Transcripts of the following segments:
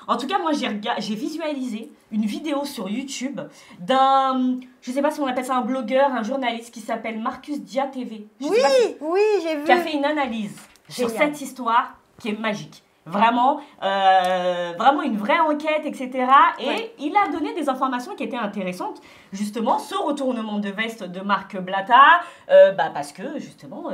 En tout cas, moi, j'ai visualisé une vidéo sur YouTube d'un, je sais pas si on appelle ça un blogueur, un journaliste qui s'appelle Marcus Dia TV. Oui, j'ai vu. Qui a fait une analyse sur cette histoire qui est magique. Vraiment, vraiment une vraie enquête, etc. Et il a donné des informations qui étaient intéressantes. Justement, ce retournement de veste de Marc Blatta, parce que justement,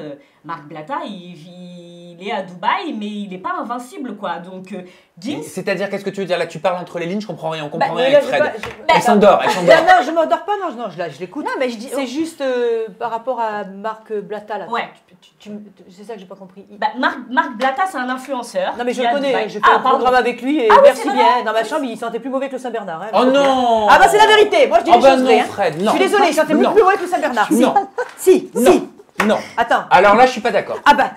Marc Blatta, il est à Dubaï, mais il n'est pas invincible, quoi. Donc, Gims... C'est-à-dire, qu'est-ce que tu veux dire là? Tu parles entre les lignes, je comprends rien, on comprend rien avec Fred. Elle s'endort, elle s'endort. Non, je m'endors pas, non, je l'écoute. Non, mais je dis. C'est juste par rapport à Marc Blatta, là. Ouais. C'est ça que j'ai pas compris. Marc Blatta, c'est un influenceur. Non, mais je le connais, j'ai fait un programme avec lui et merci bien. Dans ma chambre, il sentait plus mauvais que le Saint-Bernard. Oh non! Ah, bah c'est la vérité, moi je dis les choses vraies. Fred, non. Je suis désolée, il sentait plus mauvais que le Saint-Bernard. Non. Si. Non. Attends. Alors là, je suis pas d'accord. Ah bah,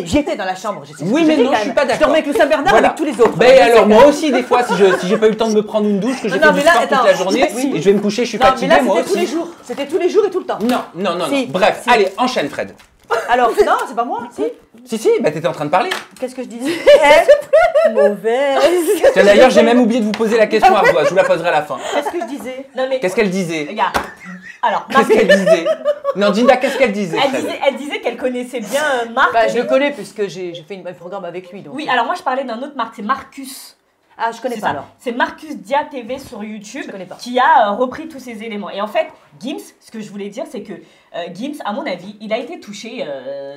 j'y étais dans la chambre. Oui, mais non, je suis pas d'accord. Je dormais avec le Saint-Bernard avec tous les autres. Ben alors, moi aussi, des fois, si j'ai pas eu le temps de me prendre une douche, que j'ai fait du sport toute la journée, et je vais me coucher, je suis fatigué, moi aussi. C'était tous les jours et tout le temps. Non. Bref, allez, enchaîne, Fred. Alors, non, c'est pas moi, si. Si, bah t'étais en train de parler. Qu'est-ce que je disais? Mauvaise. D'ailleurs, j'ai même oublié de vous poser la question à vous, je vous la poserai à la fin. Qu'est-ce que je disais? Qu'est-ce qu'elle disait? Regarde. Alors, qu'est-ce qu'elle disait? Non, Dinda, qu'est-ce qu'elle disait? Elle disait qu'elle connaissait bien Marc. Bah, je le connais puisque j'ai fait un programme avec lui. Donc. Oui, alors moi je parlais d'un autre Marc, c'est Marcus. Ah, je connais pas alors. C'est Marcus Dia TV sur YouTube qui a repris tous ces éléments. Et en fait, Gims, ce que je voulais dire, c'est que Gims, à mon avis, il a été touché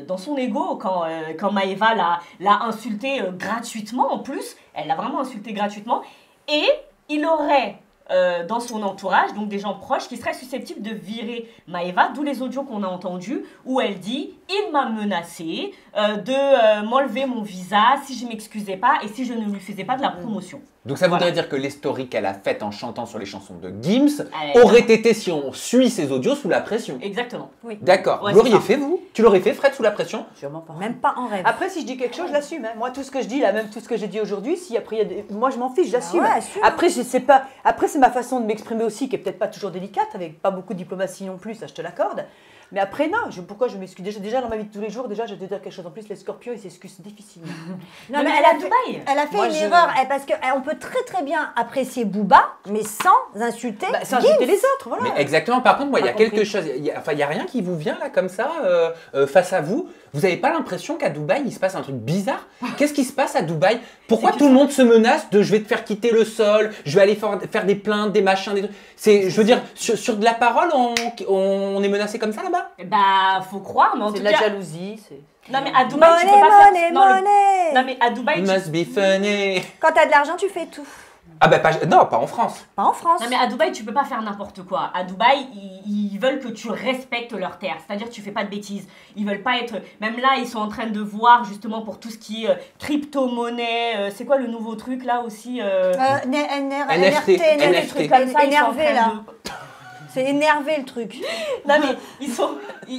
dans son ego quand Maëva l'a insulté gratuitement en plus. Elle l'a vraiment insulté gratuitement. Et il aurait dans son entourage, donc des gens proches, qui seraient susceptibles de virer Maëva, d'où les audios qu'on a entendus, où elle dit « Il m'a menacé de m'enlever mon visa si je ne m'excusais pas et si je ne lui faisais pas de la promotion. » Donc ça voudrait dire que les stories qu'elle a faites en chantant sur les chansons de Gims auraient été, si on suit ses audios, sous la pression. Exactement. Oui. D'accord. Vous l'auriez fait, vous? Tu l'aurais fait, Fred, sous la pression? Sûrement pas. Même pas en rêve. Après, si je dis quelque chose, je l'assume. Hein. Moi, tout ce que je dis, là, même tout ce que j'ai dit aujourd'hui, si après, moi, je m'en fiche, j'assume. ouais, assume. Après, je sais pas. Après, c'est ma façon de m'exprimer aussi, qui est peut-être pas toujours délicate, avec pas beaucoup de diplomatie non plus, ça, je te l'accorde. Mais après, non. Pourquoi je m'excuse? Déjà, dans ma vie de tous les jours, déjà, je vais te dire quelque chose. En plus, les scorpions, ils s'excusent difficilement. Non, mais elle a Dubaï. Elle a fait une erreur, parce qu'on peut très bien apprécier Booba, mais sans insulter sans insulter les autres, voilà. Mais exactement. Par contre, moi, il y a quelque chose, il y a rien qui vous vient là comme ça face à vous. Vous n'avez pas l'impression qu'à Dubaï, il se passe un truc bizarre? Qu'est-ce qui se passe à Dubaï? Pourquoi tout le monde se menace de je vais te faire quitter le sol, je vais aller faire des plaintes, des machins, des trucs? Je veux dire, sur de la parole, on est menacé comme ça là-bas? Bah, faut croire, mais en tout C'est cas... de la jalousie, c'est... Non mais à Dubaï, tu peux pas faire... Non mais à Dubaï, Must be funny. Quand t'as de l'argent, tu fais tout. Ah bah non, pas en France. Pas en France. Non mais à Dubaï, tu peux pas faire n'importe quoi. À Dubaï, ils veulent que tu respectes leur terre. C'est-à-dire que tu fais pas de bêtises. Ils veulent pas être... Même là, ils sont en train de voir justement pour tout ce qui est crypto-monnaie. C'est quoi le nouveau truc là aussi NFT. Des trucs comme ça, énervé là. C'est énervé le truc. Non mais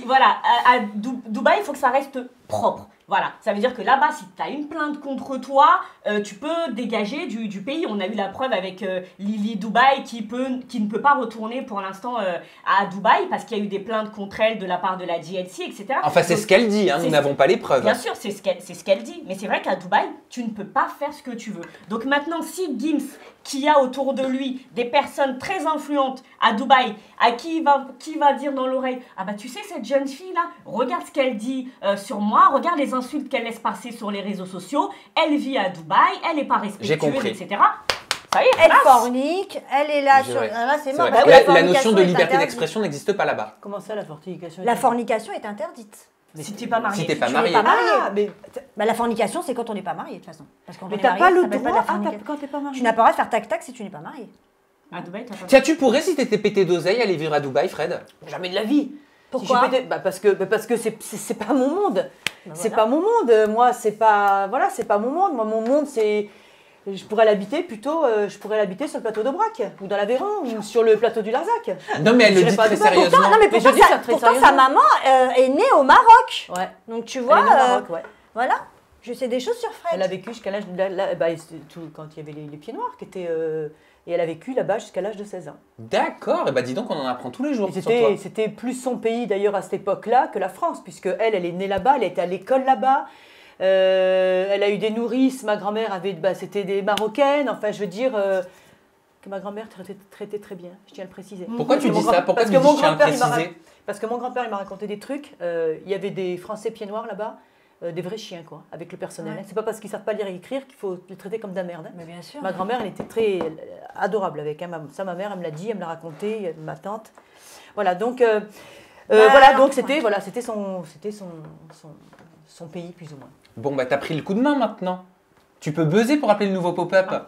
voilà, à Dubaï, il faut que ça reste propre. Voilà, ça veut dire que là-bas, si tu as une plainte contre toi, tu peux dégager du pays. On a eu la preuve avec Lily Dubaï qui ne peut pas retourner pour l'instant à Dubaï parce qu'il y a eu des plaintes contre elle de la part de la DLC, etc. Enfin, c'est ce qu'elle dit, hein, nous n'avons pas les preuves. Bien sûr, c'est ce qu'elle dit. Mais c'est vrai qu'à Dubaï, tu ne peux pas faire ce que tu veux. Donc maintenant, si Gims, qui a autour de lui des personnes très influentes à Dubaï, à qui va dire dans l'oreille « Ah bah tu sais, cette jeune fille-là, regarde ce qu'elle dit sur moi, regarde les insultes qu'elle laisse passer sur les réseaux sociaux, elle vit à Dubaï, elle n'est pas respectueuse, etc. » Ça y est, elle fornique, elle est là sur... Là, c'est mort. La notion de liberté d'expression n'existe pas là-bas. Comment ça, la fornication? La fornication est interdite. Mais si tu n'es pas marié. Si tu n'es pas marié. La fornication, c'est quand on n'est pas marié, de toute façon. Parce mais tu n'as pas le droit quand tu n'es pas marié. Tu n'as pas le droit de faire tac-tac si tu n'es pas marié. À Dubaï, t'as pas... Tiens, tu pourrais, si tu étais pété d'oseille, aller vivre à Dubaï, Fred? Jamais de la vie. Pourquoi? Parce que c'est pas mon monde. C'est pas mon monde. Moi, c'est pas mon monde. Moi, mon monde, c'est... Je pourrais l'habiter plutôt, sur le plateau d'Aubrac, ou dans l'Aveyron, ou sur le plateau du Larzac. Non, mais elle le dit très sérieusement. Non, mais pourtant sa maman est née au Maroc. Ouais. Donc tu vois, voilà, je sais des choses sur Fred. Elle a vécu jusqu'à l'âge, quand il y avait les pieds noirs, et elle a vécu là-bas jusqu'à l'âge de 16 ans. D'accord, et bah dis donc, on en apprend tous les jours sur toi. C'était plus son pays d'ailleurs à cette époque-là que la France, puisque elle est née là-bas, elle a été à l'école là-bas. Elle a eu des nourrices. Ma grand-mère c'était des Marocaines. Enfin, je veux dire que ma grand-mère traitait très bien. Je tiens à le préciser. Pourquoi tu dis ça? Pourquoi tu dis je tiens à le préciser? Parce que mon grand-père, il m'a raconté des trucs. Il y avait des Français pieds noirs là-bas. Des vrais chiens, quoi, avec le personnel. Ouais. C'est pas parce qu'ils savent pas lire et écrire qu'il faut les traiter comme de la merde. Mais bien sûr. Ma grand-mère, elle était très adorable avec. Ça, ma mère, elle me l'a dit, elle me l'a raconté, ma tante. Voilà, donc, c'était son pays, plus ou moins. Bon, bah t'as pris le coup de main maintenant. Tu peux buzzer pour appeler le nouveau pop-up.